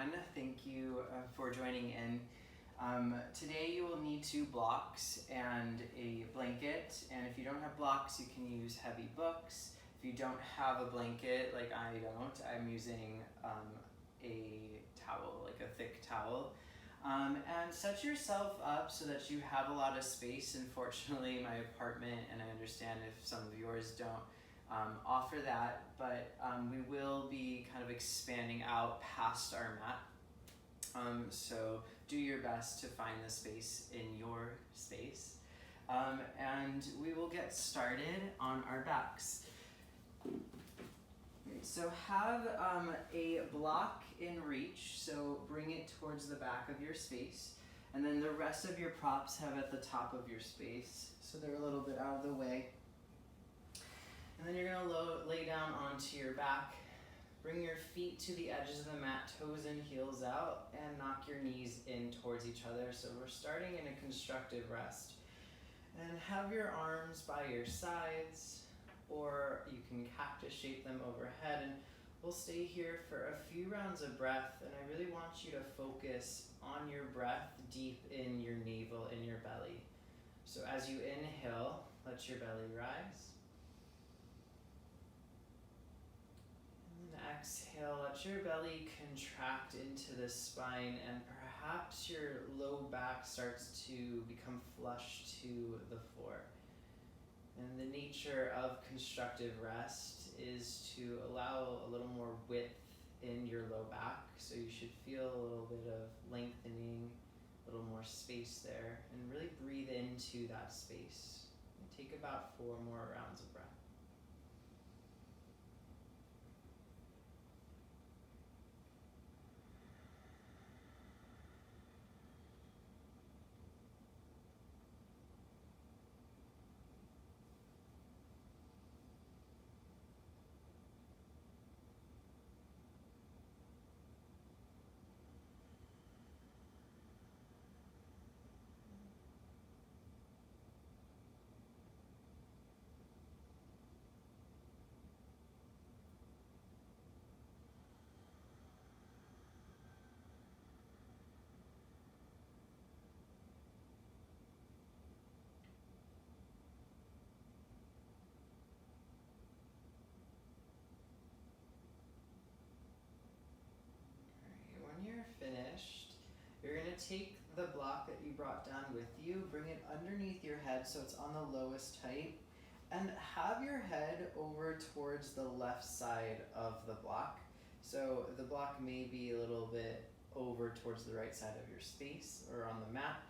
everyone. Thank you for joining in. Today you will need 2 blocks and a blanket, and if you don't have blocks you can use heavy books. If you don't have a blanket, like I don't, I'm using a towel, like a thick towel. And set yourself up so that you have a lot of space. Unfortunately, my apartment, and I understand if some of yours don't, offer that, but we will be kind of expanding out past our mat. So do your best to find the space in your space. And we will get started on our backs. So have a block in reach, so bring it towards the back of your space, and then the rest of your props have at the top of your space, so they're a little bit out of the way. And then you're going to lay down onto your back. Bring your feet to the edges of the mat, toes in, heels out, and knock your knees in towards each other. So we're starting in a constructive rest. And have your arms by your sides, or you can cactus shape them overhead. And we'll stay here for a few rounds of breath. And I really want you to focus on your breath deep in your navel, in your belly. So as you inhale, let your belly rise. Exhale, let your belly contract into the spine, and perhaps your low back starts to become flush to the floor. And the nature of constructive rest is to allow a little more width in your low back, so you should feel a little bit of lengthening, a little more space there, and really breathe into that space. And take about 4 more rounds of breath. Finished, you're going to take the block that you brought down with you, bring it underneath your head so it's on the lowest height, and have your head over towards the left side of the block. So the block may be a little bit over towards the right side of your space or on the mat.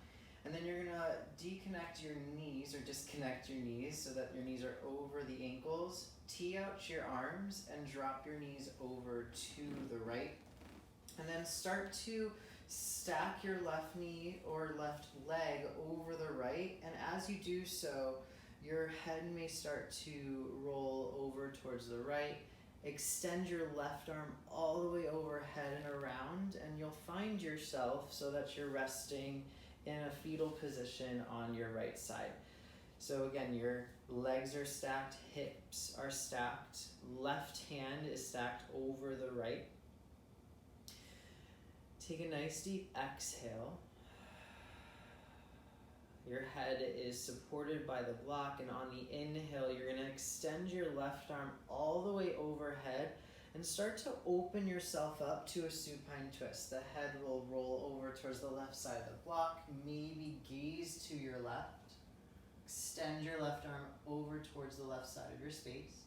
And then you're going to deconnect your knees, or disconnect your knees so that your knees are over the ankles. Tee out your arms and drop your knees over to the right. And then start to stack your left knee or left leg over the right. And as you do so, your head may start to roll over towards the right. Extend your left arm all the way overhead and around, and you'll find yourself so that you're resting in a fetal position on your right side. So again, your legs are stacked, hips are stacked, left hand is stacked over the right. Take a nice deep exhale. Your head is supported by the block, and on the inhale, you're going to extend your left arm all the way overhead and start to open yourself up to a supine twist. The head will roll over towards the left side of the block, maybe gaze to your left. Extend your left arm over towards the left side of your space.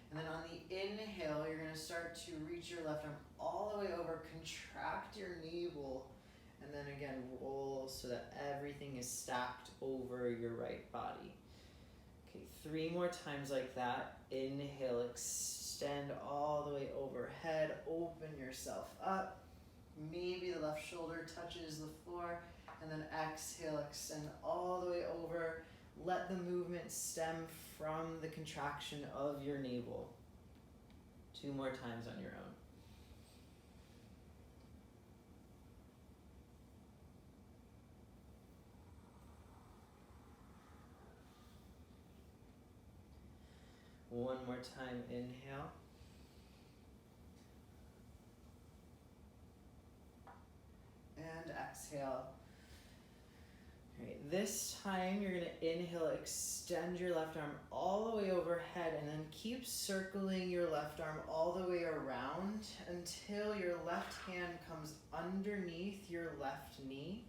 And then on the inhale, you're going to start to reach your left arm all the way over, contract your navel, and then again roll so that everything is stacked over your right body. Okay, 3 more times like that. Inhale, extend all the way overhead, open yourself up. Maybe the left shoulder touches the floor, and then exhale, extend all the way over. Let the movement stem from the contraction of your navel. 2 more times on your own. One more time, inhale. exhale. All right, this time you're gonna inhale, extend your left arm all the way overhead, and then keep circling your left arm all the way around until your left hand comes underneath your left knee.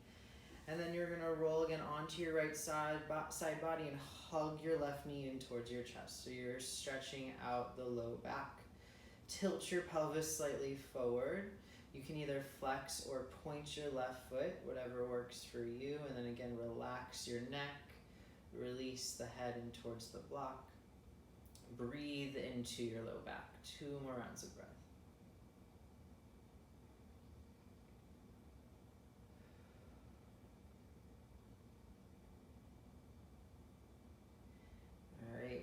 And then you're gonna roll again onto your right side body and hug your left knee in towards your chest. So you're stretching out the low back. Tilt your pelvis slightly forward. You can either flex or point your left foot, whatever works for you. And then again, relax your neck, release the head in towards the block. Breathe into your low back. 2 more rounds of breath.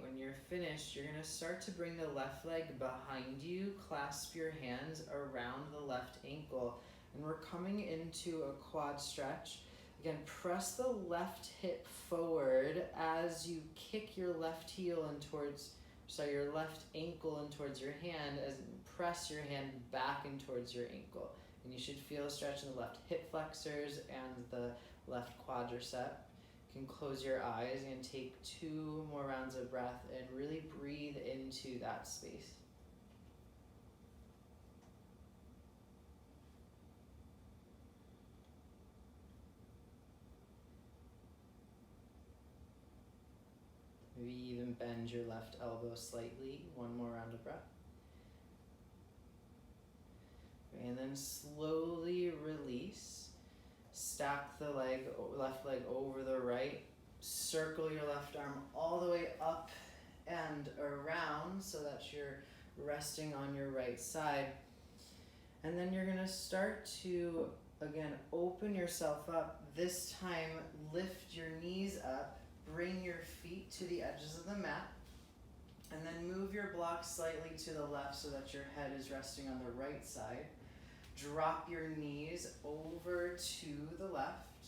When you're finished, you're going to start to bring the left leg behind you, clasp your hands around the left ankle, and we're coming into a quad stretch. Again, press the left hip forward as you kick your left heel in towards, your left ankle in towards your hand, as press your hand back in towards your ankle. And you should feel a stretch in the left hip flexors and the left quadricep. You can close your eyes and take 2 more rounds of breath and really breathe into that space. Maybe even bend your left elbow slightly. 1 more round of breath. And then slowly release. Stack the left leg over the right. Circle your left arm all the way up and around so that you're resting on your right side. And then you're gonna start to, again, open yourself up. This time, lift your knees up, bring your feet to the edges of the mat, and then move your block slightly to the left so that your head is resting on the right side. Drop your knees over to the left,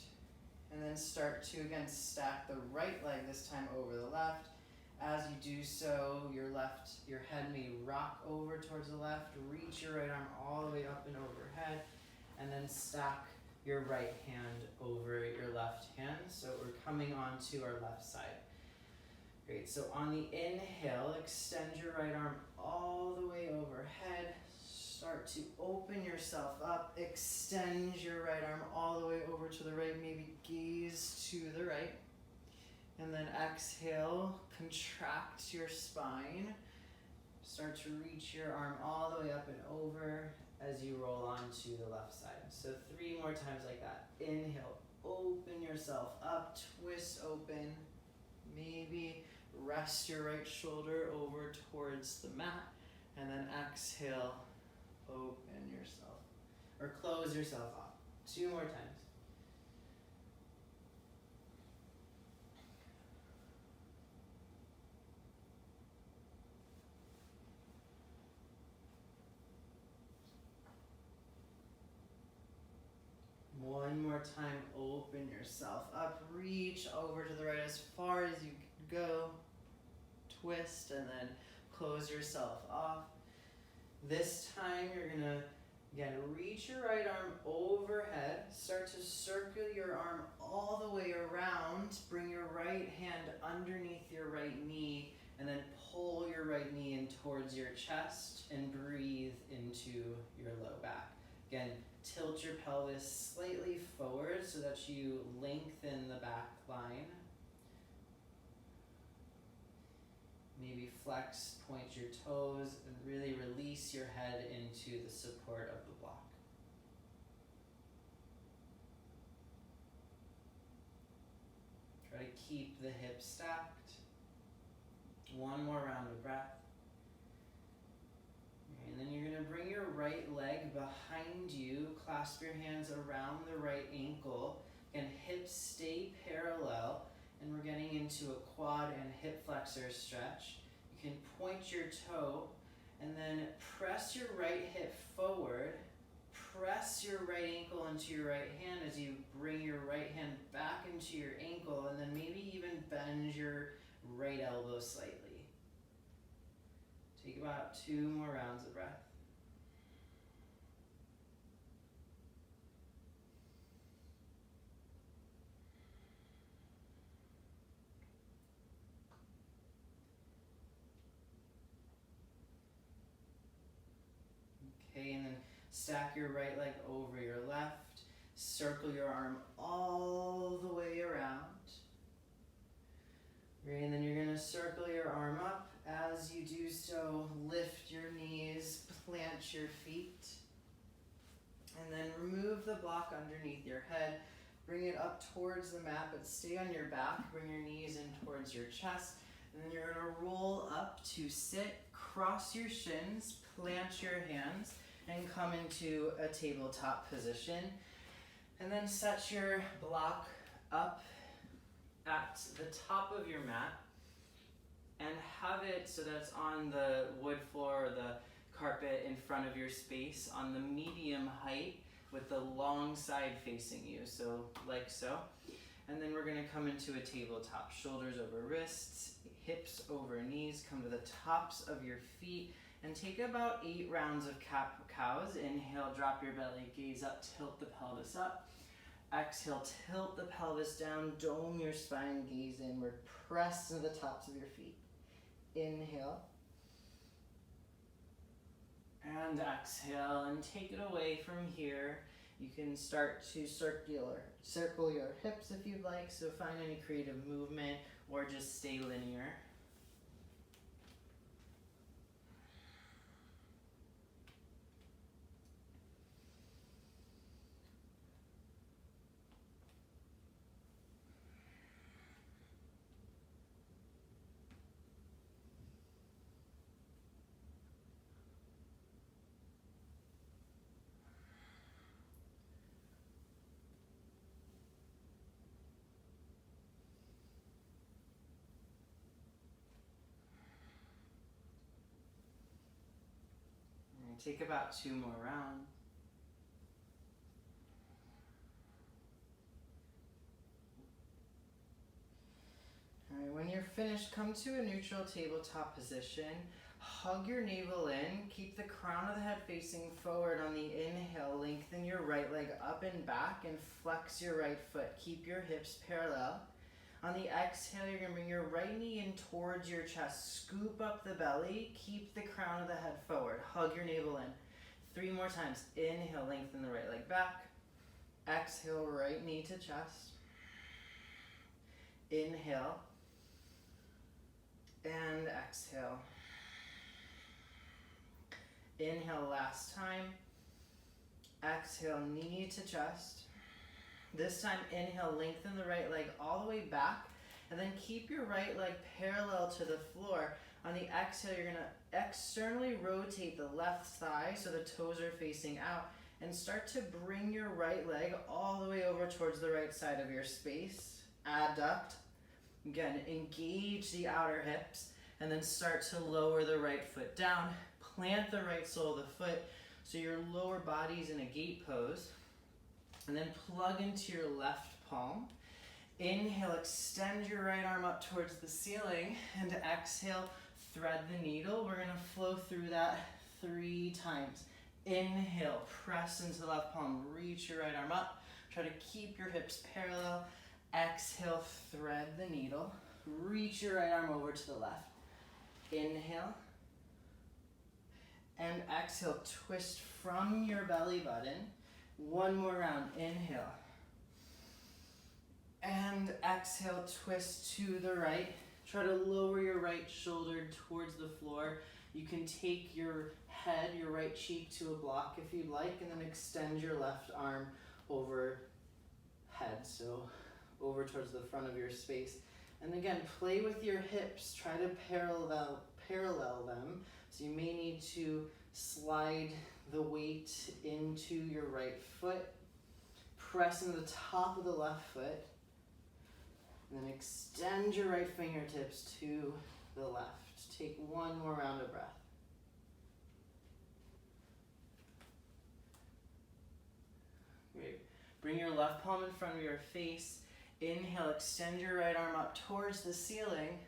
and then start to, again, stack the right leg, this time over the left. As you do so, your head may rock over towards the left, reach your right arm all the way up and overhead, and then stack your right hand over your left hand. So we're coming onto our left side. Great, so on the inhale, extend your right arm all the way overhead. Start to open yourself up, extend your right arm all the way over to the right, maybe gaze to the right. And then exhale, contract your spine. Start to reach your arm all the way up and over as you roll onto the left side. So 3 more times like that. Inhale, open yourself up, twist open. Maybe rest your right shoulder over towards the mat. And then exhale, open yourself, or close yourself off. 2 more times. One more time, open yourself up, reach over to the right as far as you can go, twist, and then close yourself off. This time you're gonna, again, reach your right arm overhead, start to circle your arm all the way around, bring your right hand underneath your right knee, and then pull your right knee in towards your chest and breathe into your low back. Again, tilt your pelvis slightly forward so that you lengthen the back line. Maybe flex, point your toes, and really release your head into the support of the block. Try to keep the hips stacked. 1 more round of breath. And then you're going to bring your right leg behind you, clasp your hands around the right ankle, and hips stay parallel. And we're getting into a quad and hip flexor stretch. You can point your toe and then press your right hip forward. Press your right ankle into your right hand as you bring your right hand back into your ankle, and then maybe even bend your right elbow slightly. Take about 2 more rounds of breath. Stack your right leg over your left. Circle your arm all the way around. Great, and then you're going to circle your arm up. As you do so, lift your knees, plant your feet. And then remove the block underneath your head. Bring it up towards the mat, but stay on your back. Bring your knees in towards your chest. And then you're going to roll up to sit, cross your shins, plant your hands, and come into a tabletop position. And then set your block up at the top of your mat and have it so that it's on the wood floor or the carpet in front of your space on the medium height with the long side facing you, so like so. And then we're going to come into a tabletop, shoulders over wrists, hips over knees, come to the tops of your feet, and take about 8 rounds of cows. Inhale, drop your belly, gaze up, tilt the pelvis up. Exhale, tilt the pelvis down, dome your spine, gaze inward, press into the tops of your feet. Inhale. And exhale, and take it away from here. You can start to circle your hips if you'd like, so find any creative movement or just stay linear. Take about 2 more rounds. All right, when you're finished, come to a neutral tabletop position. Hug your navel in. Keep the crown of the head facing forward on the inhale. Lengthen your right leg up and back and flex your right foot. Keep your hips parallel. On the exhale, you're going to bring your right knee in towards your chest. Scoop up the belly. Keep the crown of the head forward. Hug your navel in. 3 more times. Inhale, lengthen the right leg back. Exhale, right knee to chest. Inhale. And exhale. Inhale last time. Exhale, knee to chest. This time, inhale, lengthen the right leg all the way back, and then keep your right leg parallel to the floor. On the exhale, you're going to externally rotate the left thigh so the toes are facing out, and start to bring your right leg all the way over towards the right side of your space. Abduct. Again, engage the outer hips, and then start to lower the right foot down. Plant the right sole of the foot so your lower body's in a gate pose. And then plug into your left palm. Inhale, extend your right arm up towards the ceiling, and exhale, thread the needle. We're going to flow through that 3 times. Inhale, press into the left palm, reach your right arm up. Try to keep your hips parallel. Exhale, thread the needle. Reach your right arm over to the left. Inhale. And exhale, twist from your belly button. 1 more round. Inhale. And exhale, twist to the right. Try to lower your right shoulder towards the floor. You can take your head, your right cheek to a block if you'd like, and then extend your left arm overhead, so over towards the front of your space. And again, play with your hips. Try to parallel them. So you may need to slide the weight into your right foot. Press into the top of the left foot. And then extend your right fingertips to the left. Take 1 more round of breath. Great. Bring your left palm in front of your face. Inhale, extend your right arm up towards the ceiling.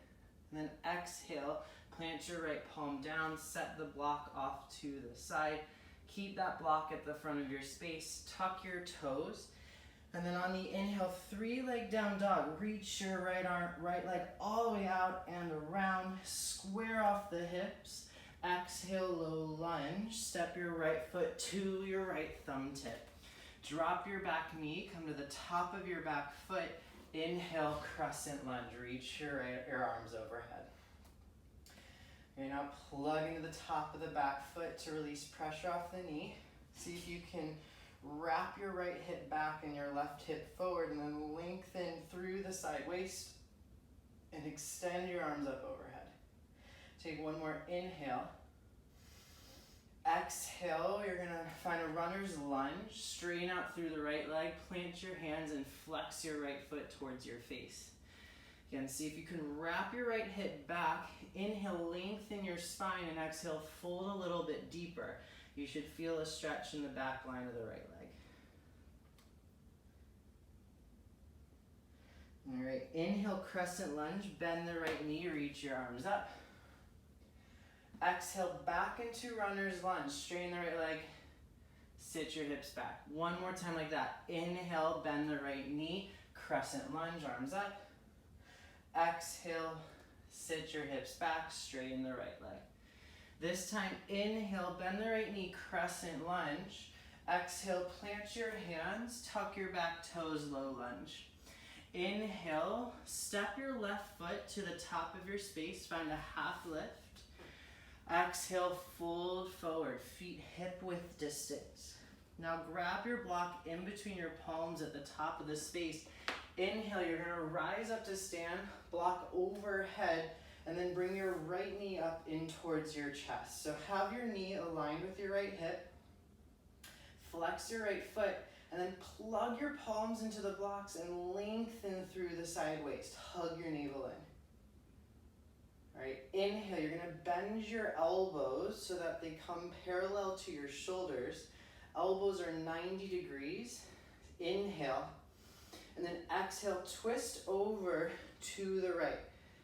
And then exhale, plant your right palm down, set the block off to the side. Keep that block at the front of your space. Tuck your toes. And then on the inhale, 3-leg down dog. Reach your right leg all the way out and around. Square off the hips. Exhale, low lunge. Step your right foot to your right thumb tip. Drop your back knee, come to the top of your back foot. Inhale, crescent lunge. Reach your arms overhead. You're now plug into the top of the back foot to release pressure off the knee. See if you can wrap your right hip back and your left hip forward, and then lengthen through the side waist and extend your arms up overhead. Take one more inhale. Exhale, you're gonna find a runner's lunge. Straighten out through the right leg, plant your hands and flex your right foot towards your face. Again, see if you can wrap your right hip back. Inhale, lengthen your spine, and exhale, fold a little bit deeper. You should feel a stretch in the back line of the right leg. All right, inhale, crescent lunge, bend the right knee, reach your arms up. Exhale, back into runner's lunge, straighten the right leg, sit your hips back. One more time like that. Inhale, bend the right knee, crescent lunge, arms up. Exhale, sit your hips back, straighten the right leg. This time, inhale, bend the right knee, crescent lunge. Exhale, plant your hands, tuck your back toes, low lunge. Inhale, step your left foot to the top of your space, find a half lift. Exhale, fold forward, feet hip width distance. Now grab your block in between your palms at the top of the space. Inhale, you're gonna rise up to stand, block overhead, and then bring your right knee up in towards your chest. So have your knee aligned with your right hip, flex your right foot, and then plug your palms into the blocks and lengthen through the side waist. Hug your navel in. All right, inhale, you're gonna bend your elbows so that they come parallel to your shoulders. Elbows are 90 degrees. Inhale, and then exhale, twist over to the right.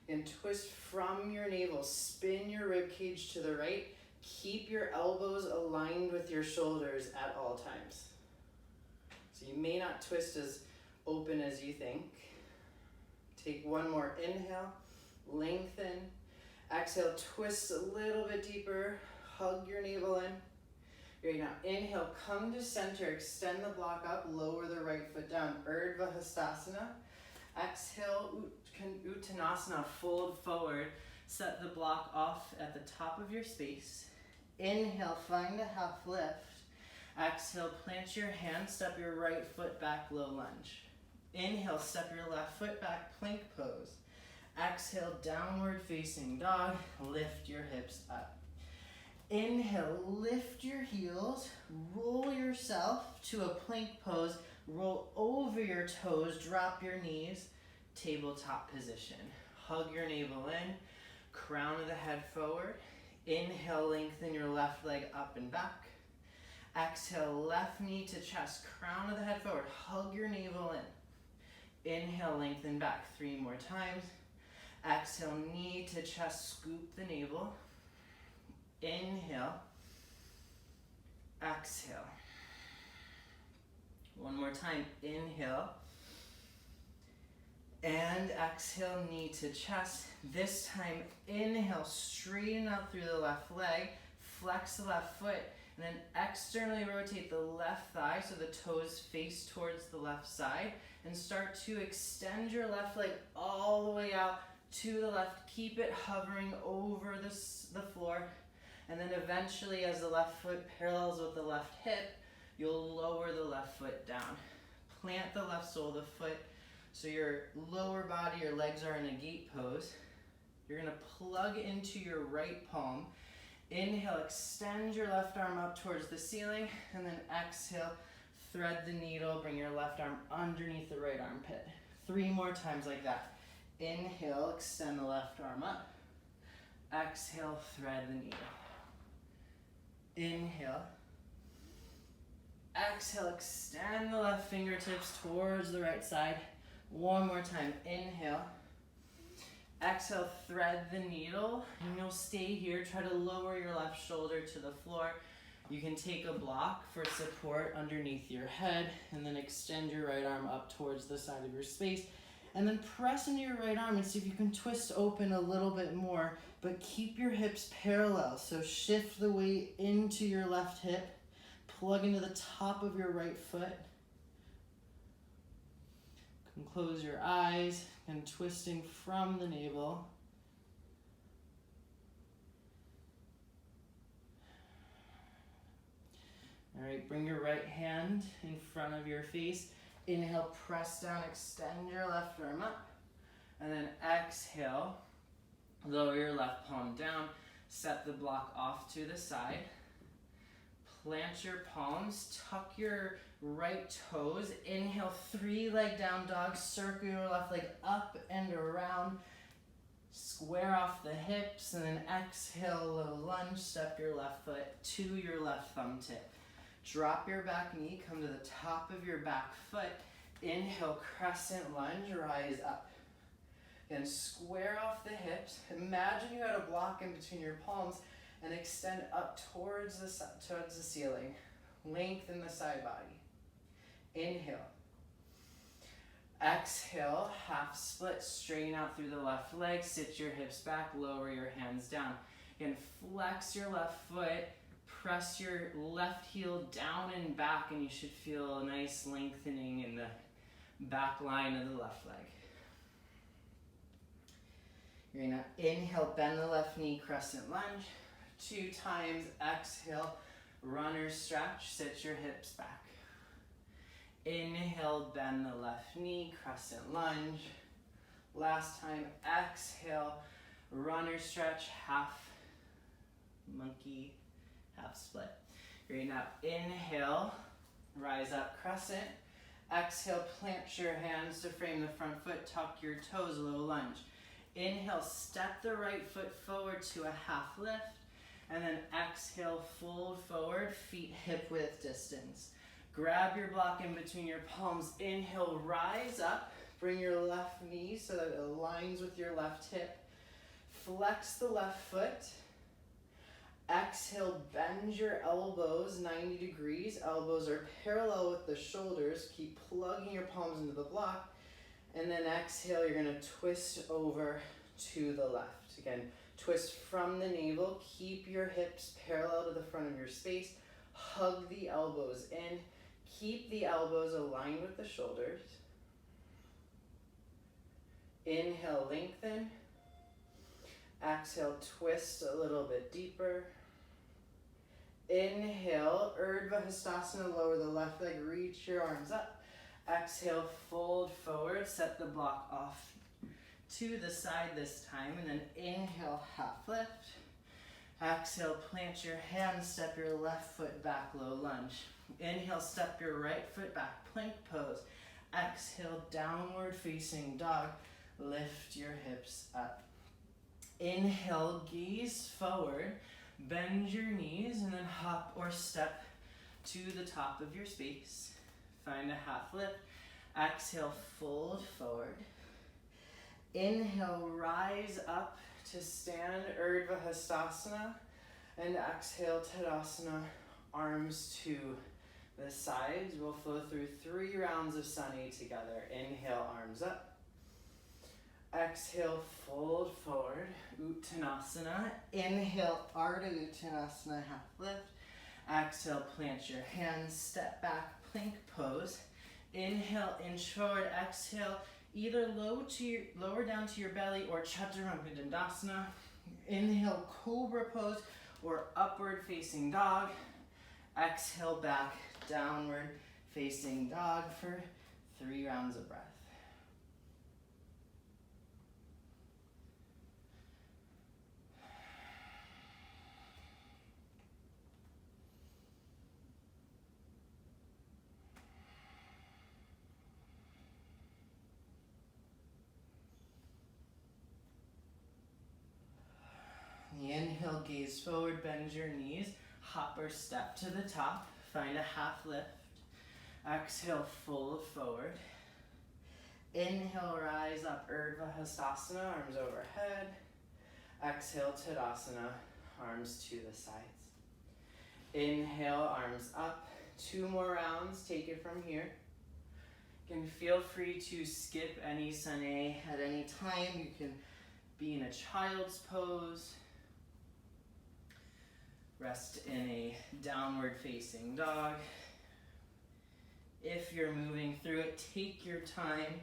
And twist from your navel, spin your rib cage to the right. Keep your elbows aligned with your shoulders at all times. So you may not twist as open as you think. Take one more inhale, lengthen. Exhale, twist a little bit deeper, hug your navel in. Great, now inhale, come to center, extend the block up, lower the right foot down, Urdhva Hastasana. Exhale, Uttanasana, fold forward, set the block off at the top of your space. Inhale, find a half lift. Exhale, plant your hands, step your right foot back, low lunge. Inhale, step your left foot back, plank pose. Exhale, downward facing dog, lift your hips up. Inhale, lift your heels, roll yourself to a plank pose, roll over your toes, drop your knees, tabletop position. Hug your navel in, crown of the head forward. Inhale, lengthen your left leg up and back. Exhale, left knee to chest, crown of the head forward, hug your navel in. Inhale, lengthen back 3 more times. Exhale, knee to chest, scoop the navel. Inhale, exhale. One more time, inhale. And exhale, knee to chest. This time, inhale, straighten out through the left leg, flex the left foot, and then externally rotate the left thigh so the toes face towards the left side, and start to extend your left leg all the way out to the left. Keep it hovering over the floor, and then eventually as the left foot parallels with the left hip, you'll lower the left foot down. Plant the left sole of the foot so your lower body, your legs are in a gate pose. You're gonna plug into your right palm. Inhale, extend your left arm up towards the ceiling, and then exhale, thread the needle, bring your left arm underneath the right armpit. 3 more times like that. Inhale, extend the left arm up. Exhale, thread the needle. Inhale. Exhale, extend the left fingertips towards the right side. 1 more time, inhale. Exhale, thread the needle, and you'll stay here. Try to lower your left shoulder to the floor. You can take a block for support underneath your head, and then extend your right arm up towards the side of your space. And then press into your right arm and see if you can twist open a little bit more, but keep your hips parallel. So shift the weight into your left hip, plug into the top of your right foot. You can close your eyes and twisting from the navel. All right, bring your right hand in front of your face. Inhale, press down, extend your left arm up. And then exhale, lower your left palm down, set the block off to the side. Plant your palms, tuck your right toes. Inhale, 3-leg down dog, circle your left leg up and around. Square off the hips, and then exhale, low lunge, step your left foot to your left thumb tip. Drop your back knee, come to the top of your back foot. Inhale, crescent lunge, rise up. Then square off the hips. Imagine you had a block in between your palms and extend up towards the ceiling. Lengthen the side body. Inhale. Exhale, half split, straighten out through the left leg, sit your hips back, lower your hands down. Again, flex your left foot, press your left heel down and back, and you should feel a nice lengthening in the back line of the left leg. You're gonna inhale, bend the left knee, crescent lunge. 2 times, exhale, runner stretch, sit your hips back. Inhale, bend the left knee, crescent lunge. Last time, exhale, runner stretch, half monkey, half split. Great, now inhale, rise up, crescent. Exhale, plant your hands to frame the front foot, tuck your toes, low lunge. Inhale, step the right foot forward to a half lift. And then exhale, fold forward, feet hip width distance. Grab your block in between your palms. Inhale, rise up. Bring your left knee so that it aligns with your left hip. Flex the left foot. Exhale, bend your elbows 90 degrees. Elbows are parallel with the shoulders. Keep plugging your palms into the block. And then exhale, you're gonna twist over to the left. Again, twist from the navel. Keep your hips parallel to the front of your space. Hug the elbows in. Keep the elbows aligned with the shoulders. Inhale, lengthen. Exhale, twist a little bit deeper. Inhale, Urdhva Hastasana, lower the left leg, reach your arms up. Exhale, fold forward, set the block off to the side this time, and then inhale, half lift. Exhale, plant your hands, step your left foot back, low lunge. Inhale, step your right foot back, plank pose. Exhale, downward facing dog. Lift your hips up. Inhale, gaze forward, bend your knees, and then hop or step to the top of your space. Find a half lift. Exhale, fold forward. Inhale, rise up to stand, Urdhva Hastasana. And exhale, Tadasana, arms to the sides. We'll flow through 3 rounds of Sunny together. Inhale, arms up. Exhale, fold forward, Uttanasana. Inhale, Ardha Uttanasana, half lift. Exhale, plant your hands, step back, plank pose. Inhale, inch forward. Exhale, either lower down to your belly or Chaturanga Dandasana. Inhale, Cobra pose or upward facing dog. Exhale, back, downward facing dog for 3 rounds of breath. The inhale, gaze forward, bend your knees, hop or step to the top, find a half lift. Exhale, fold forward. Inhale, rise up, Urdhva Hastasana, arms overhead. Exhale, Tadasana, arms to the sides. Inhale, arms up. 2 more rounds, take it from here. Again, feel free to skip any sené at any time. You can be in a child's pose. Rest in a downward facing dog. If you're moving through it, take your time.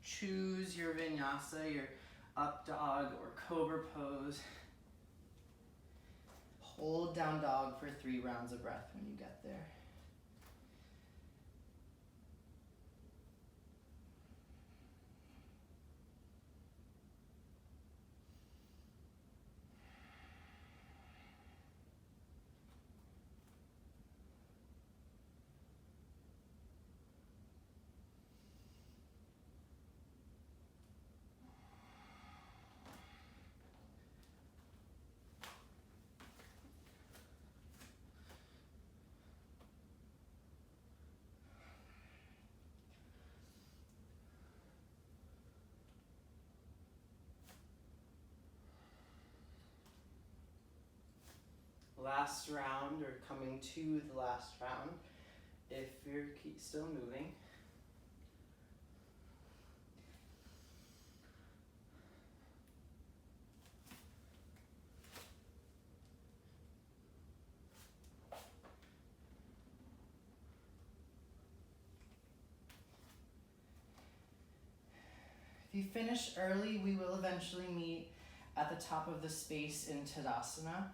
Choose your vinyasa, your up dog or cobra pose. Hold down dog for 3 rounds of breath when you get there. Last round, or coming to the last round, if you're still moving. If you finish early, we will eventually meet at the top of the space in Tadasana.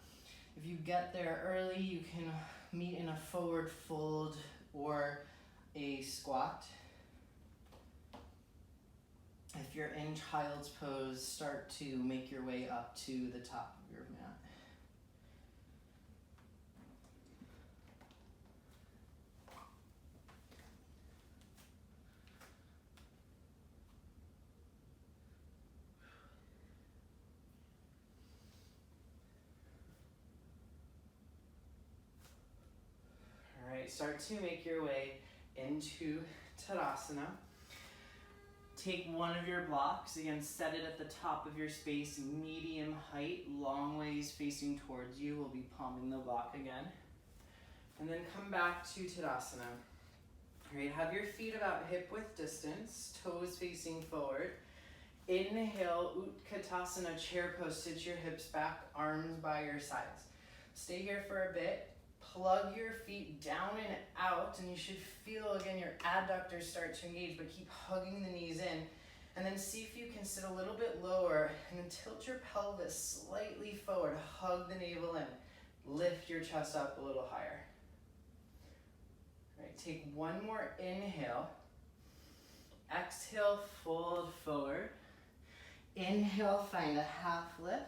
If you get there early, you can meet in a forward fold or a squat. If you're in child's pose, start to make your way up to the top of your mat. Start to make your way into Tadasana. Take one of your blocks, again, set it at the top of your space, medium height, long ways facing towards you. We'll be palming the block again. And then come back to Tadasana. All right, have your feet about hip width distance, toes facing forward. Inhale, Utkatasana, chair pose, sit your hips back, arms by your sides. Stay here for a bit. Plug your feet down and out, and you should feel, again, your adductors start to engage, but keep hugging the knees in. And then see if you can sit a little bit lower, and then tilt your pelvis slightly forward. Hug the navel in. Lift your chest up a little higher. All right, take one more inhale. Exhale, fold forward. Inhale, find a half lift.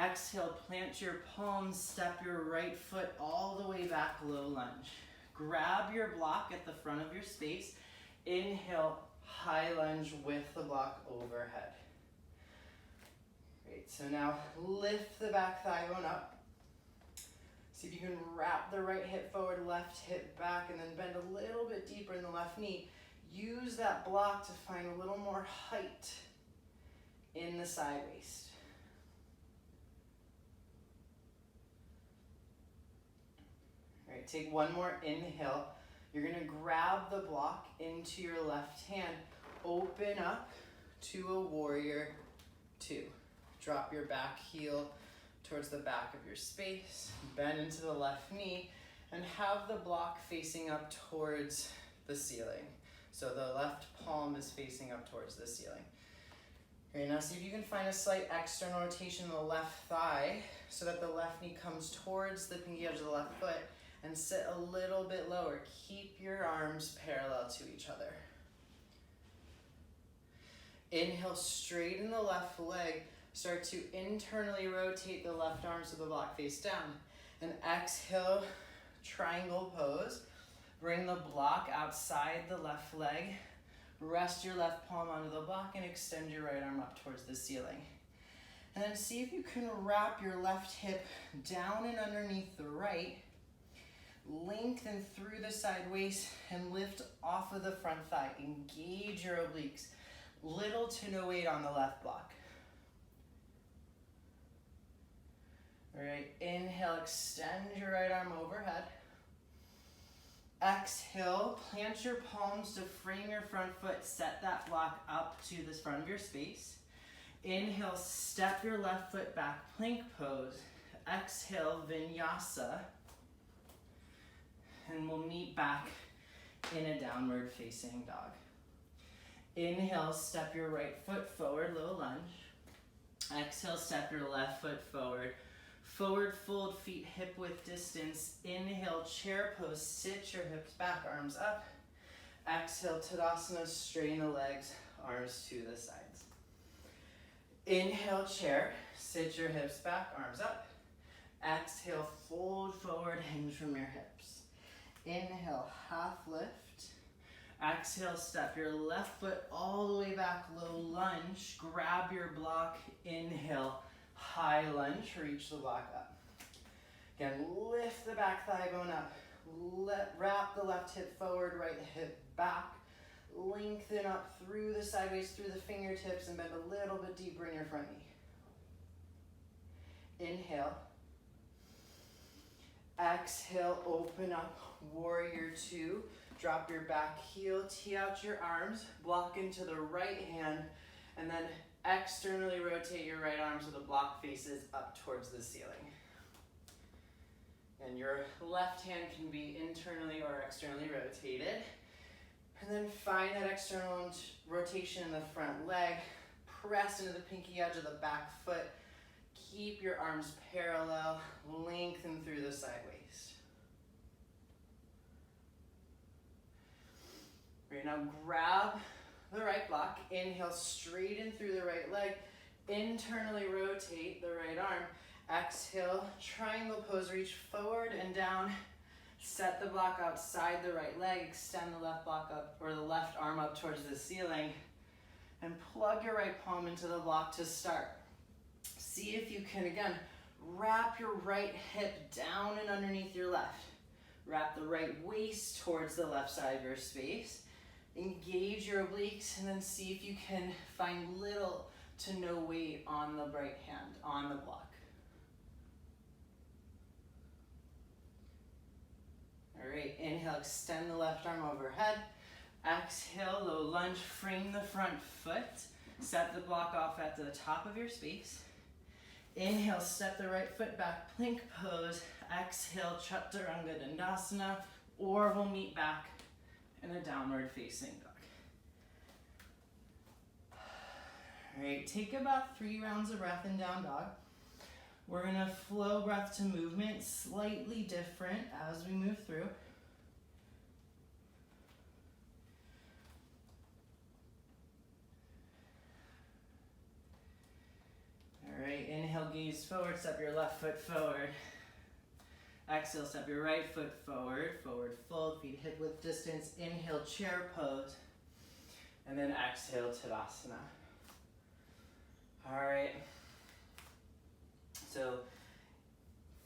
Exhale, plant your palms, step your right foot all the way back, low lunge. Grab your block at the front of your space. Inhale, high lunge with the block overhead. Great, so now lift the back thigh bone up. See if you can wrap the right hip forward, left hip back, and then bend a little bit deeper in the left knee. Use that block to find a little more height in the side waist. All right, take one more inhale. You're gonna grab the block into your left hand. Open up to a warrior 2. Drop your back heel towards the back of your space. Bend into the left knee and have the block facing up towards the ceiling. So the left palm is facing up towards the ceiling. Okay, now see if you can find a slight external rotation in the left thigh so that the left knee comes towards the pinky edge of the left foot, and sit a little bit lower. Keep your arms parallel to each other. Inhale, straighten the left leg. Start to internally rotate the left arm so the block face down. And exhale, triangle pose. Bring the block outside the left leg. Rest your left palm onto the block and extend your right arm up towards the ceiling. And then see if you can wrap your left hip down and underneath the right. Lengthen through the side waist and lift off of the front thigh. Engage your obliques. Little to no weight on the left block. All right, inhale, extend your right arm overhead. Exhale, plant your palms to frame your front foot. Set that block up to the front of your space. Inhale, step your left foot back, plank pose. Exhale, vinyasa. And we'll meet back in a downward facing dog. Inhale, step your right foot forward, low lunge. Exhale, step your left foot forward. Forward fold, feet hip width distance. Inhale, chair pose, sit your hips back, arms up. Exhale, Tadasana, straighten the legs, arms to the sides. Inhale, chair, sit your hips back, arms up. Exhale, fold forward, hinge from your hips. Inhale, half lift. Exhale, step your left foot all the way back, low lunge. Grab your block, inhale, high lunge, reach the block up. Again, lift the back thigh bone up. Wrap the left hip forward, right hip back. Lengthen up through the sideways, through the fingertips, and bend a little bit deeper in your front knee. Inhale. Exhale, open up, warrior two. Drop your back heel, tee out your arms, block into the right hand, and then externally rotate your right arm so the block faces up towards the ceiling. And your left hand can be internally or externally rotated. And then find that external rotation in the front leg. Press into the pinky edge of the back foot. Keep your arms parallel. Lengthen through the side waist. Right, now grab the right block. Inhale, straighten through the right leg. Internally rotate the right arm. Exhale, triangle pose, reach forward and down. Set the block outside the right leg. Extend the left block up, or the left arm up towards the ceiling. And plug your right palm into the block to start. See if you can, again, wrap your right hip down and underneath your left. Wrap the right waist towards the left side of your space. Engage your obliques, and then see if you can find little to no weight on the right hand, on the block. All right, inhale, extend the left arm overhead. Exhale, low lunge, frame the front foot. Set the block off at the top of your space. Inhale, step the right foot back, plank pose. Exhale, Chaturanga Dandasana, or we'll meet back in a downward facing dog. All right, take about 3 rounds of breath in down dog. We're gonna flow breath to movement, slightly different as we move through. All right, inhale, gaze forward, step your left foot forward. Exhale, step your right foot forward, forward fold, feet hip width distance. Inhale, chair pose, and then exhale, Tadasana. All right, so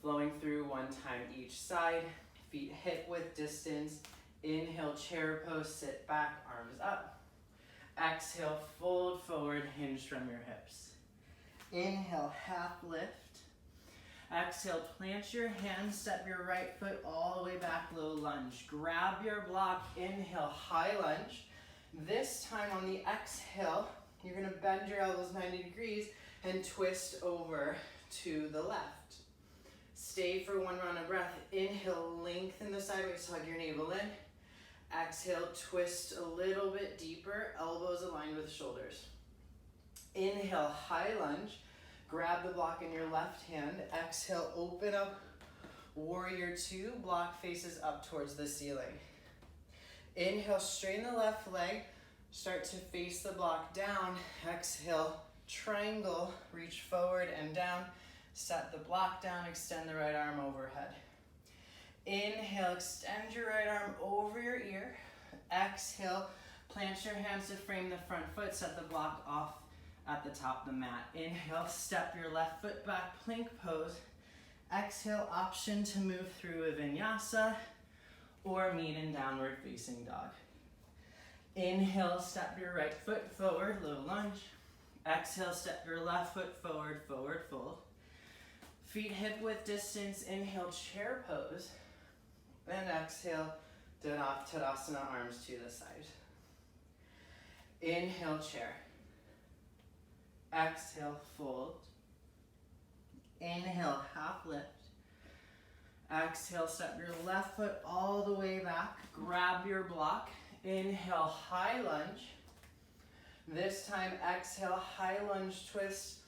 flowing through one time each side, feet hip width distance. Inhale, chair pose, sit back, arms up. Exhale, fold forward, hinge from your hips. Inhale, half lift. Exhale, plant your hands, step your right foot all the way back, low lunge. Grab your block, inhale, high lunge. This time on the exhale, you're gonna bend your elbows 90 degrees and twist over to the left. Stay for 1 round of breath. Inhale, lengthen the sideways, hug your navel in. Exhale, twist a little bit deeper, elbows aligned with shoulders. Inhale, high lunge. Grab the block in your left hand. Exhale, open up, warrior two, block faces up towards the ceiling. Inhale, straighten the left leg, start to face the block down. Exhale, triangle, reach forward and down. Set the block down, extend the right arm overhead. Inhale, extend your right arm over your ear. Exhale, plant your hands to frame the front foot, set the block off at the top of the mat. Inhale, step your left foot back, plank pose. Exhale, option to move through a vinyasa or meet in downward facing dog. Inhale, step your right foot forward, low lunge. Exhale, step your left foot forward, forward fold. Feet hip width distance, inhale, chair pose. Then exhale, Tadasana, arms to the side. Inhale, chair. Exhale, fold. Inhale, half lift. Exhale, step your left foot all the way back. Grab your block. Inhale, high lunge. This time, exhale, high lunge twist.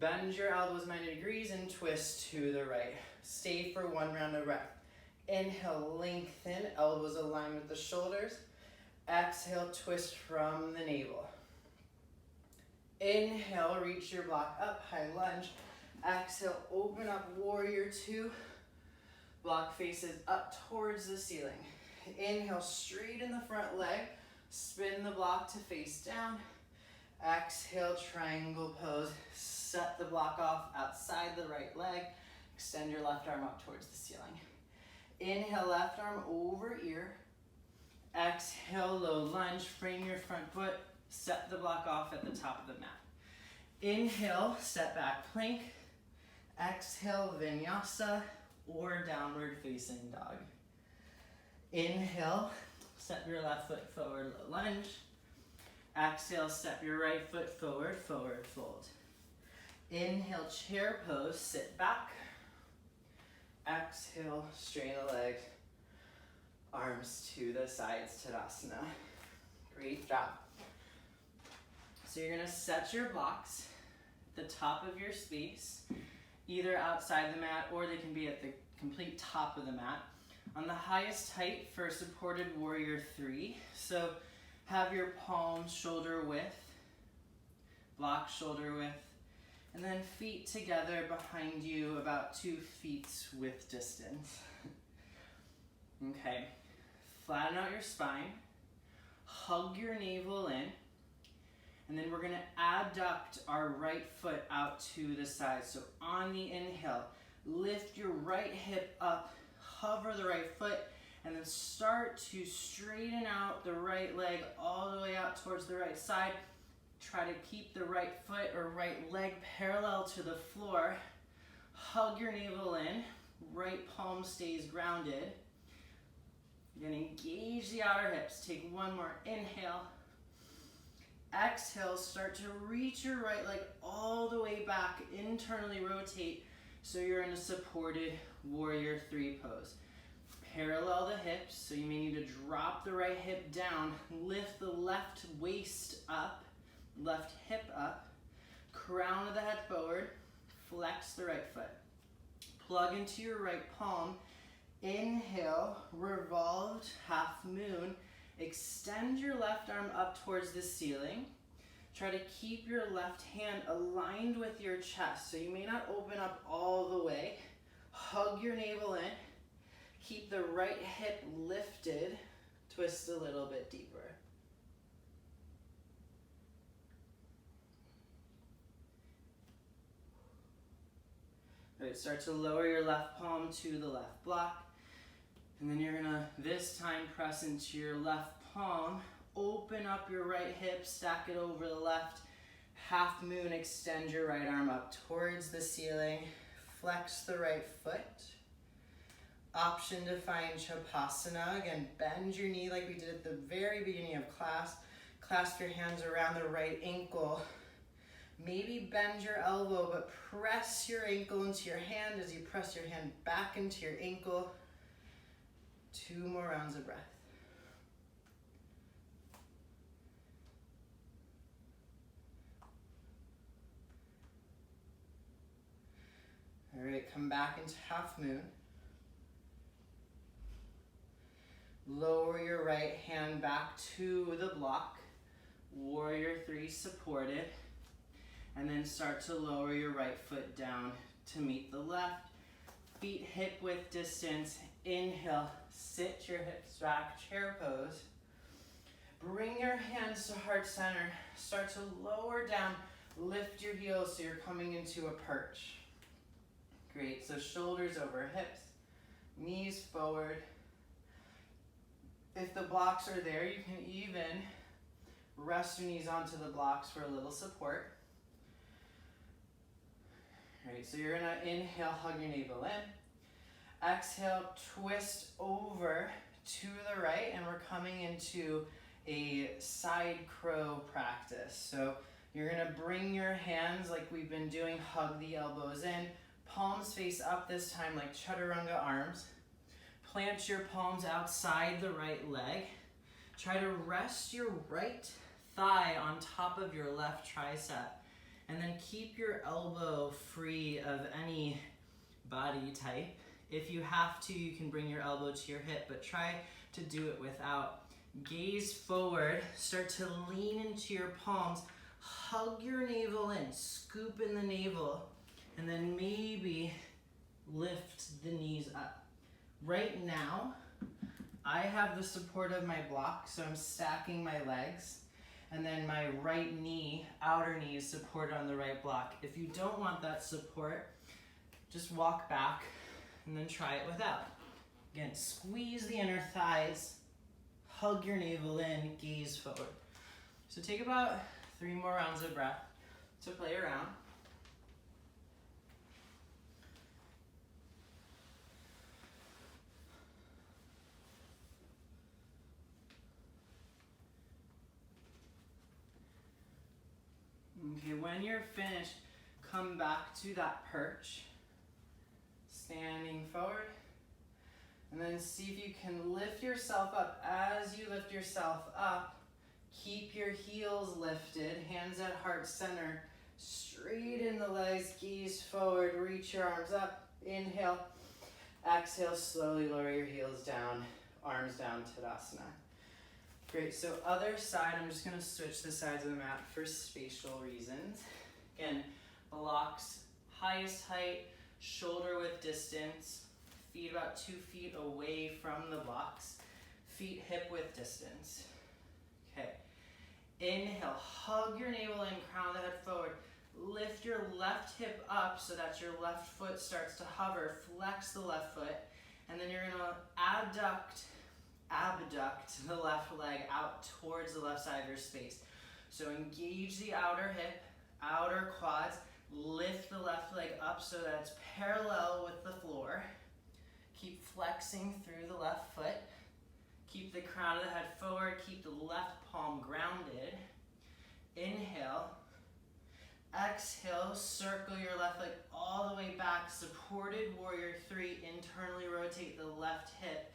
Bend your elbows 90 degrees and twist to the right. Stay for one round of breath. Inhale, lengthen, elbows align with the shoulders. Exhale, twist from the navel. Inhale, reach your block up, high lunge. Exhale, open up, warrior two. Block faces up towards the ceiling. Inhale, straighten the front leg. Spin the block to face down. Exhale, triangle pose. Set the block off outside the right leg. Extend your left arm up towards the ceiling. Inhale, left arm over ear. Exhale, low lunge. Frame your front foot. Set the block off at the top of the mat. Inhale, step back plank. Exhale, vinyasa or downward facing dog. Inhale, step your left foot forward, low lunge. Exhale, step your right foot forward, forward fold. Inhale, chair pose, sit back. Exhale, straighten the legs, arms to the sides, Tadasana. Great job. So you're gonna set your blocks at the top of your space, either outside the mat or they can be at the complete top of the mat. On the highest height for supported warrior three. So have your palms shoulder width, block shoulder width, and then feet together behind you about 2 feet width distance. Okay, flatten out your spine, hug your navel in, and then we're gonna adduct our right foot out to the side. So on the inhale, lift your right hip up, hover the right foot, and then start to straighten out the right leg all the way out towards the right side. Try to keep the right foot or right leg parallel to the floor. Hug your navel in, right palm stays grounded. You're gonna engage the outer hips. Take one more inhale. Exhale, start to reach your right leg all the way back, internally rotate so you're in a supported warrior three pose. Parallel the hips, so you may need to drop the right hip down, lift the left waist up, left hip up, crown of the head forward, flex the right foot. Plug into your right palm, inhale, revolved half moon, extend your left arm up towards the ceiling. Try to keep your left hand aligned with your chest, so you may not open up all the way. Hug your navel in, keep the right hip lifted, twist a little bit deeper. All right, start to lower your left palm to the left block. And then you're gonna, this time, press into your left palm. Open up your right hip, stack it over the left. Half moon, extend your right arm up towards the ceiling. Flex the right foot. Option to find Chapasana. Again, bend your knee like we did at the very beginning of class. Clasp your hands around the right ankle. Maybe bend your elbow, but press your ankle into your hand as you press your hand back into your ankle. 2 more rounds of breath. All right, come back into half moon. Lower your right hand back to the block. Warrior three supported. And then start to lower your right foot down to meet the left. Feet hip width distance. Inhale, sit your hips back, chair pose. Bring your hands to heart center. Start to lower down, lift your heels so you're coming into a perch. Great, so shoulders over hips, knees forward. If the blocks are there, you can even rest your knees onto the blocks for a little support. All right, so you're gonna inhale, hug your navel in. Exhale, twist over to the right, and we're coming into a side crow practice. So you're gonna bring your hands like we've been doing, hug the elbows in, palms face up this time like chaturanga arms. Plant your palms outside the right leg. Try to rest your right thigh on top of your left tricep. And then keep your elbow free of any body type. If you have to, you can bring your elbow to your hip, but try to do it without. Gaze forward, start to lean into your palms, hug your navel in, scoop in the navel, and then maybe lift the knees up. Right now, I have the support of my block, so I'm stacking my legs, and then my right knee, outer knee, is supported on the right block. If you don't want that support, just walk back and then try it without. Again, squeeze the inner thighs, hug your navel in, gaze forward. So take about 3 more rounds of breath to play around. Okay, when you're finished, come back to that perch, standing forward, and then see if you can lift yourself up. As you lift yourself up, keep your heels lifted, hands at heart center, straighten the legs, gaze forward, reach your arms up, inhale, exhale, slowly lower your heels down, arms down, Tadasana. Great, so other side, I'm just gonna switch the sides of the mat for spatial reasons. Again, blocks, highest height, shoulder width distance, feet about 2 feet away from the blocks, feet hip width distance. Okay, inhale, hug your navel in, crown the head forward, lift your left hip up so that your left foot starts to hover, flex the left foot, and then you're gonna abduct the left leg out towards the left side of your space. So engage the outer hip, outer quads, lift the left leg up so that it's parallel with the floor. Keep flexing through the left foot. Keep the crown of the head forward, keep the left palm grounded. Inhale. Exhale, circle your left leg all the way back, supported warrior 3, internally rotate the left hip.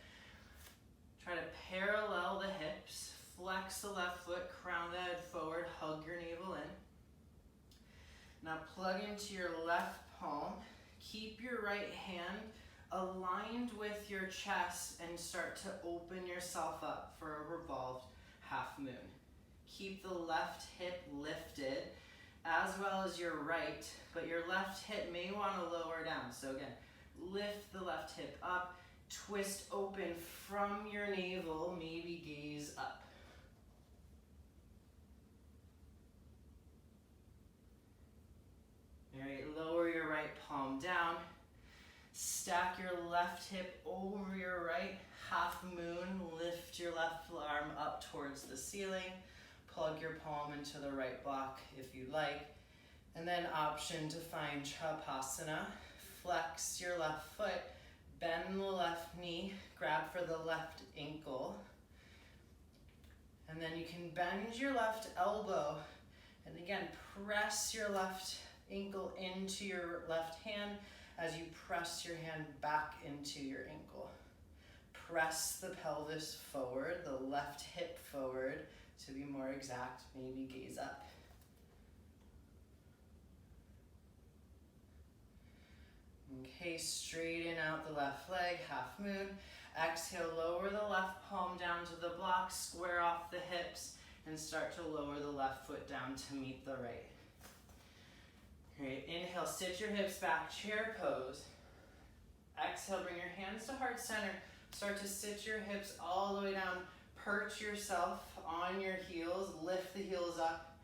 Try to parallel the hips, flex the left foot, crown the head forward, hug your navel in. Now plug into your left palm, keep your right hand aligned with your chest and start to open yourself up for a revolved half moon. Keep the left hip lifted as well as your right, but your left hip may want to lower down. So again, lift the left hip up, twist open from your navel, maybe gaze up. All right, lower your right palm down. Stack your left hip over your right, half moon, lift your left arm up towards the ceiling, plug your palm into the right block if you like, and then option to find Chapasana, flex your left foot, bend the left knee, grab for the left ankle, and then you can bend your left elbow, and again, press your left ankle into your left hand as you press your hand back into your ankle. Press the pelvis forward, the left hip forward, to be more exact, maybe gaze up. Okay, straighten out the left leg, half moon. Exhale, lower the left palm down to the block, square off the hips, and start to lower the left foot down to meet the right. Great, inhale, sit your hips back, chair pose. Exhale, bring your hands to heart center. Start to sit your hips all the way down. Perch yourself on your heels, lift the heels up.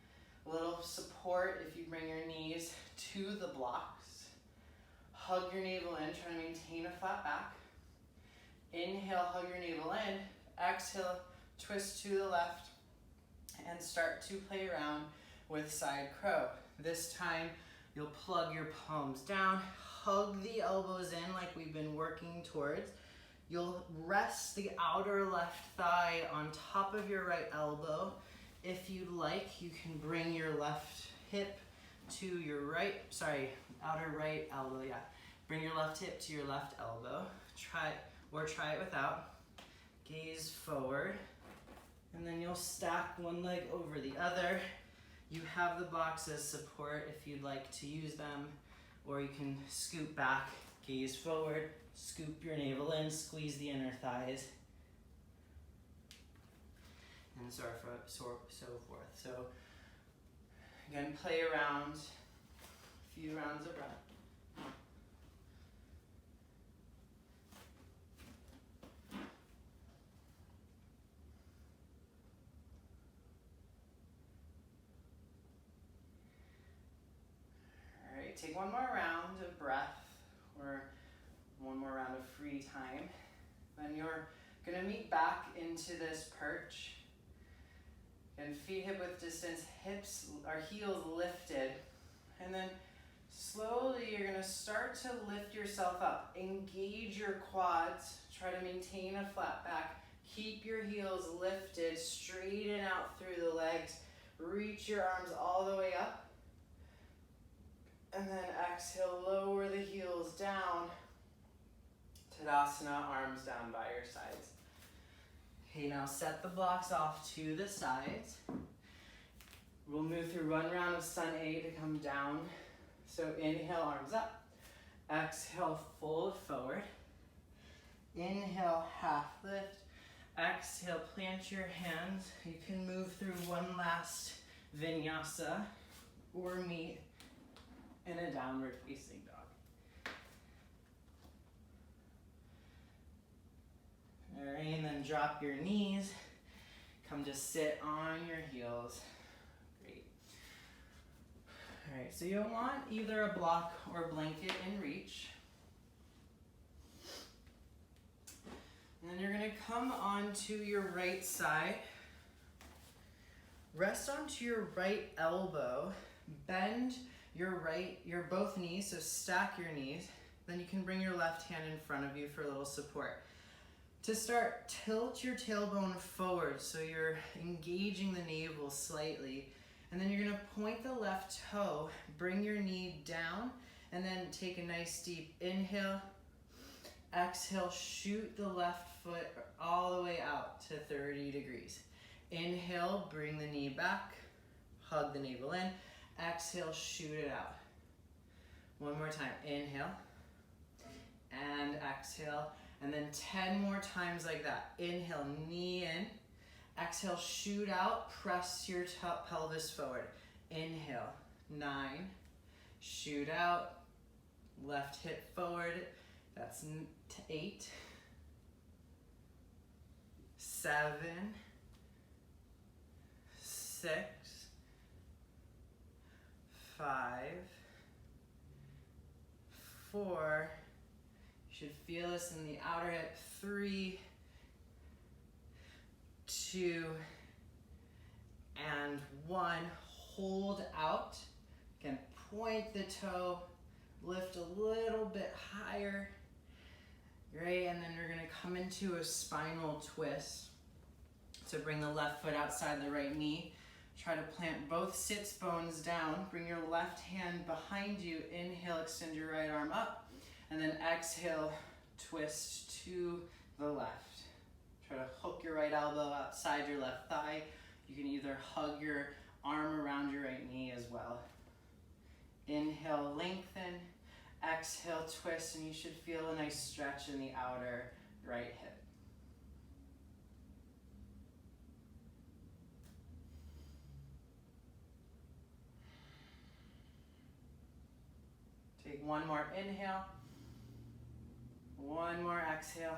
A little support if you bring your knees to the blocks. Hug your navel in, try to maintain a flat back. Inhale, hug your navel in. Exhale, twist to the left and start to play around with side crow. This time, you'll plug your palms down, hug the elbows in like we've been working towards. You'll rest the outer left thigh on top of your right elbow. If you'd like, you can bring your left hip to your outer right elbow, yeah. Bring your left hip to your left elbow. Try it without. Gaze forward. And then you'll stack one leg over the other. You have the blocks as support if you'd like to use them, or you can scoot back, gaze forward, scoop your navel in, squeeze the inner thighs, and so forth. So again, play around, a few rounds of breath. All right, take one more round of breath, or one more round of free time. Then you're gonna meet back into this perch. And feet hip width distance, hips or heels lifted. And then slowly you're gonna start to lift yourself up. Engage your quads, try to maintain a flat back. Keep your heels lifted, straighten out through the legs. Reach your arms all the way up. And then exhale, lower the heels down. Tadasana, arms down by your sides. Okay, now set the blocks off to the sides. We'll move through one round of Sun A to come down. So inhale, arms up. Exhale, fold forward. Inhale, half lift. Exhale, plant your hands. You can move through one last vinyasa or meet in a downward facing dog. All right, and then drop your knees. Come to sit on your heels. Great. All right, so you'll want either a block or blanket in reach. And then you're gonna come onto your right side. Rest onto your right elbow. Bend your both knees, so stack your knees. Then you can bring your left hand in front of you for a little support. To start, tilt your tailbone forward so you're engaging the navel slightly. And then you're gonna point the left toe, bring your knee down, and then take a nice deep inhale. Exhale, shoot the left foot all the way out to 30 degrees. Inhale, bring the knee back, hug the navel in. Exhale, shoot it out. One more time, inhale, and exhale. And then 10 more times like that. Inhale, knee in. Exhale, shoot out, press your pelvis forward. Inhale, 9. Shoot out, left hip forward. That's 8. 7. 6. 5. 4. You should feel this in the outer hip. 3, 2, and 1. Hold out. Again, point the toe, lift a little bit higher. Great, and then you're gonna come into a spinal twist. So bring the left foot outside the right knee. Try to plant both sits bones down. Bring your left hand behind you. Inhale, extend your right arm up. And then exhale, twist to the left. Try to hook your right elbow outside your left thigh. You can either hug your arm around your right knee as well. Inhale, lengthen. Exhale, twist, and you should feel a nice stretch in the outer right hip. Take one more inhale. One more exhale.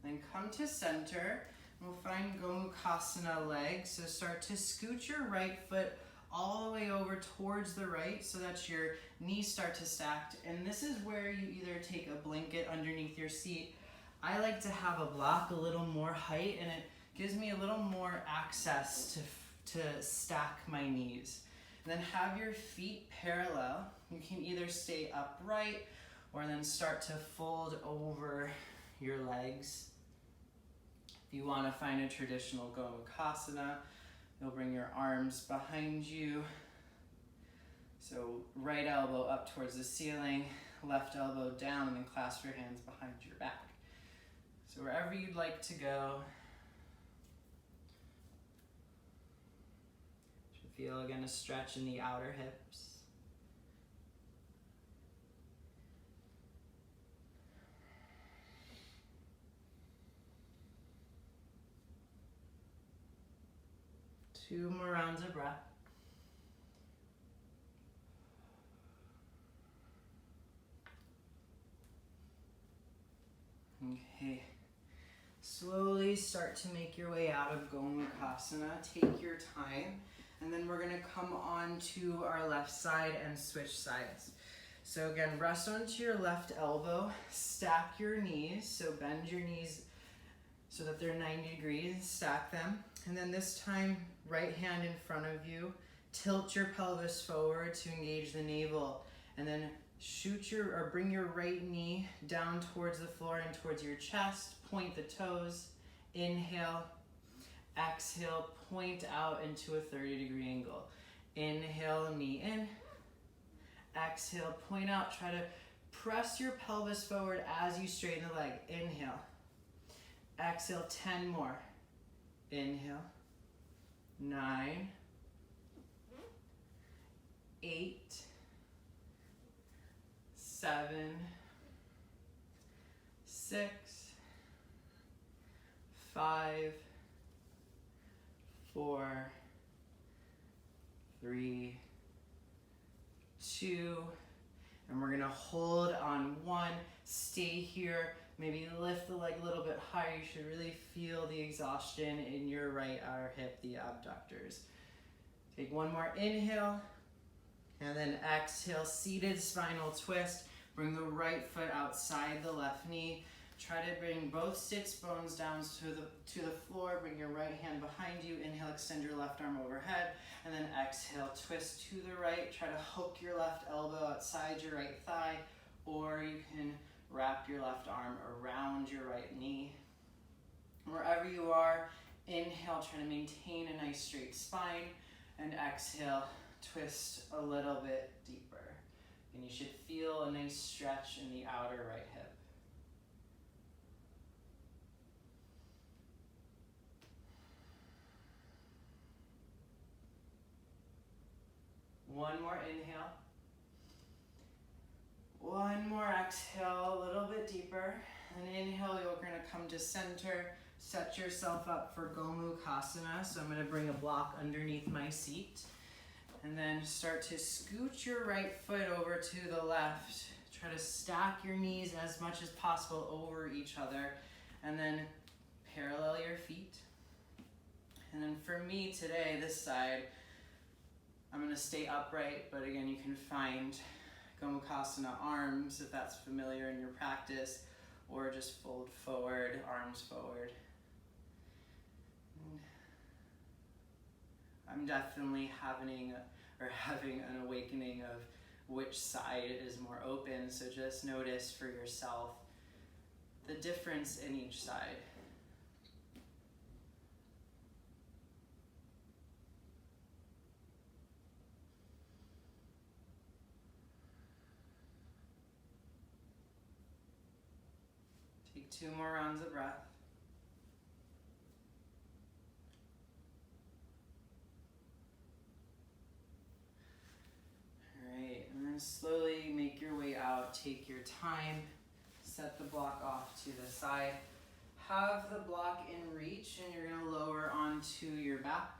Then come to center. We'll find Gomukhasana legs. So start to scoot your right foot all the way over towards the right so that your knees start to stack. And this is where you either take a blanket underneath your seat. I like to have a block a little more height, and it gives me a little more access to stack my knees. And then have your feet parallel. You can either stay upright or then start to fold over your legs. If you want to find a traditional Gomukhasana, you'll bring your arms behind you. So right elbow up towards the ceiling, left elbow down, and then clasp your hands behind your back. So wherever you'd like to go. Should feel again a stretch in the outer hips. Two more rounds of breath. Okay. Slowly start to make your way out of Gomukhasana. Take your time. And then we're going to come on to our left side and switch sides. So again, rest onto your left elbow. Stack your knees. So bend your knees so that they're 90 degrees. Stack them. And then this time, right hand in front of you. Tilt your pelvis forward to engage the navel. And then bring your right knee down towards the floor and towards your chest. Point the toes. Inhale. Exhale, point out into a 30-degree angle. Inhale, knee in. Exhale, point out. Try to press your pelvis forward as you straighten the leg. Inhale. Exhale, 10 more. Inhale. 9. 8. 7. 6. 5. 4. 3. 2. And we're gonna hold on 1. Stay here. Maybe lift the leg a little bit higher. You should really feel the exhaustion in your right outer hip, the abductors. Take one more inhale. And then exhale, seated spinal twist. Bring the right foot outside the left knee. Try to bring both sits bones down to the floor. Bring your right hand behind you. Inhale, extend your left arm overhead. And then exhale, twist to the right. Try to hook your left elbow outside your right thigh. Or you can wrap your left arm around your right knee. Wherever you are, inhale, try to maintain a nice straight spine. And exhale, twist a little bit deeper. And you should feel a nice stretch in the outer right hip. One more inhale. One more exhale, a little bit deeper. And inhale, you're going to come to center. Set yourself up for Gomukhasana. So I'm going to bring a block underneath my seat. And then start to scoot your right foot over to the left. Try to stack your knees as much as possible over each other. And then parallel your feet. And then for me today, this side, I'm going to stay upright. But again, you can find Gomukhasana arms if that's familiar in your practice. Or just fold forward, arms forward. I'm definitely having an awakening of which side is more open, so just notice for yourself the difference in each side. Take 2 more rounds of breath. Slowly make your way out, take your time, set the block off to the side. Have the block in reach and you're going to lower onto your back.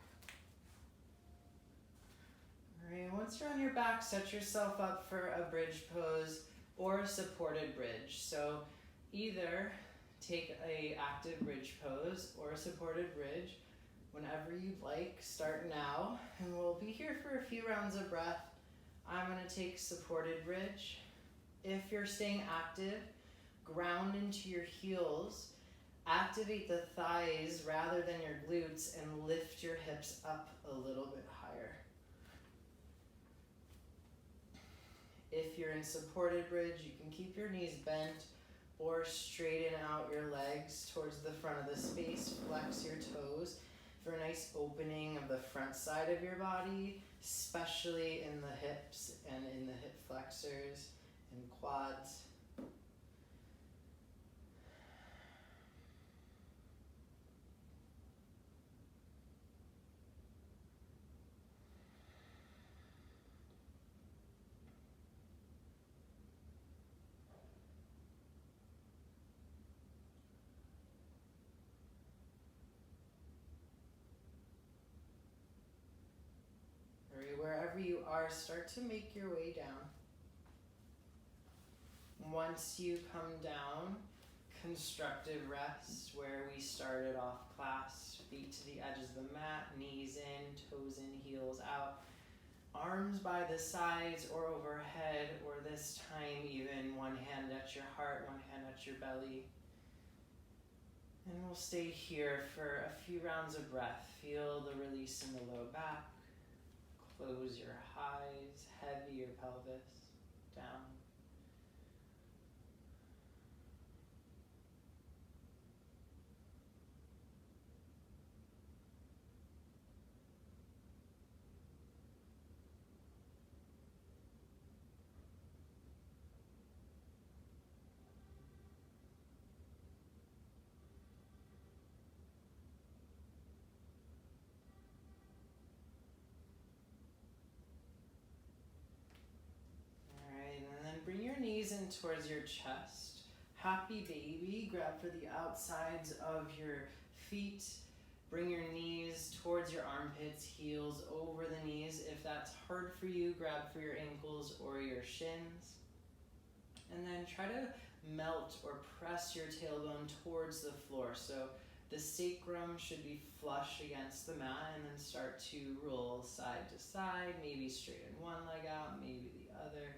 All right, once you're on your back, set yourself up for a bridge pose or a supported bridge. So either take an active bridge pose or a supported bridge whenever you'd like. Start now and we'll be here for a few rounds of breath. I'm going to take supported bridge. If you're staying active, ground into your heels. Activate the thighs rather than your glutes and lift your hips up a little bit higher. If you're in supported bridge, you can keep your knees bent or straighten out your legs towards the front of the space. Flex your toes for a nice opening of the front side of your body, especially in the hips and in the hip flexors and quads. Wherever you are, start to make your way down. Once you come down, constructive rest, where we started off class. Feet to the edges of the mat, knees in, toes in, heels out. Arms by the sides or overhead, or this time even one hand at your heart, one hand at your belly. And we'll stay here for a few rounds of breath. Feel the release in the low back. Close your eyes, heavy your pelvis down. Bring your knees in towards your chest. Happy baby. Grab for the outsides of your feet. Bring your knees towards your armpits, heels over the knees. If that's hard for you, grab for your ankles or your shins. And then try to melt or press your tailbone towards the floor. So the sacrum should be flush against the mat, and then start to roll side to side. Maybe straighten one leg out, maybe the other.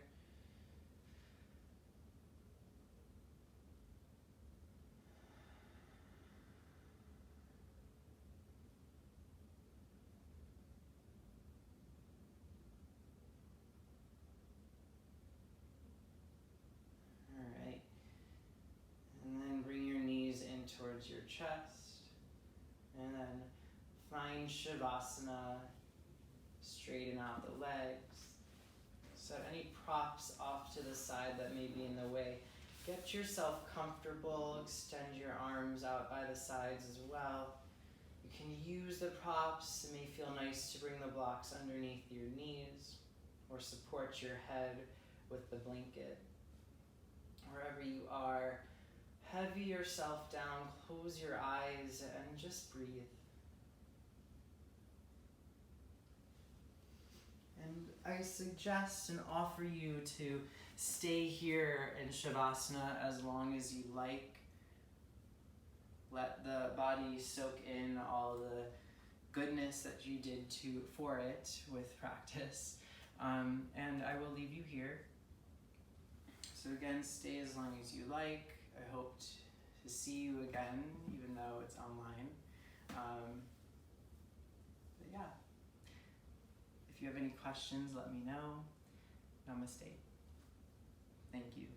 Towards your chest, and then find Shavasana. Straighten out the legs. Set any props off to the side that may be in the way. Get yourself comfortable. Extend your arms out by the sides as well. You can use the props. It may feel nice to bring the blocks underneath your knees or support your head with the blanket. Wherever you are, heavy yourself down, close your eyes, and just breathe. And I suggest and offer you to stay here in Shavasana as long as you like. Let the body soak in all the goodness that you did for it with practice. And I will leave you here. So again, stay as long as you like. I hope to see you again, even though it's online. But yeah, if you have any questions, let me know. Namaste. Thank you.